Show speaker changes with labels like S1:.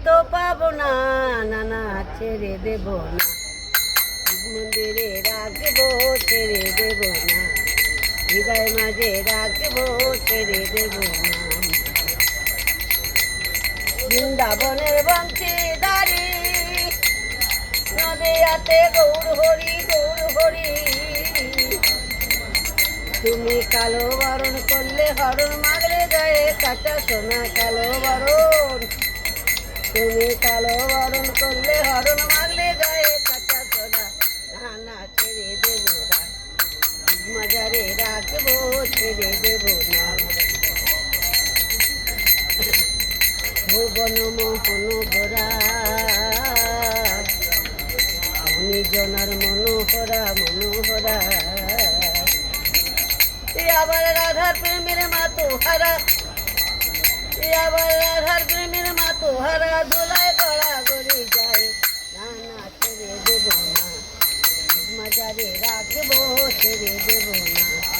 S1: তো পাবো না, না না ছেড়ে দেব না, মন্দিরে রাখবো ছেড়ে দেব না, হৃদয় মাঝে রাখবো ছেড়ে দেব না। বৃন্দাবনের বংশী দাঁড়ি নদিয়াতে গৌর হরি গৌর হরি। তুমি কালো বরণ করলে হরণ মাগলে গায়ে কাঁচা সোনা কালো বরণ। তুমি কালো বরণ করলে হরণ মাগলে গায়ে কাঁচা সোনা, না না ছেড়ে দেব না, মাজারে রাখবো ছেড়ে দেব না। ভুবন মোহন ভরা জনার মনোহরা মনোহরা। আবার রাধার প্রেমের মা তো হারা, আবার রাধার প্রেমের মা তো হারা, দোলায় গড়া গড়ি যায়, না না ছেড়ে দেব না, মাজারে রাখবো ছেড়ে দেব না।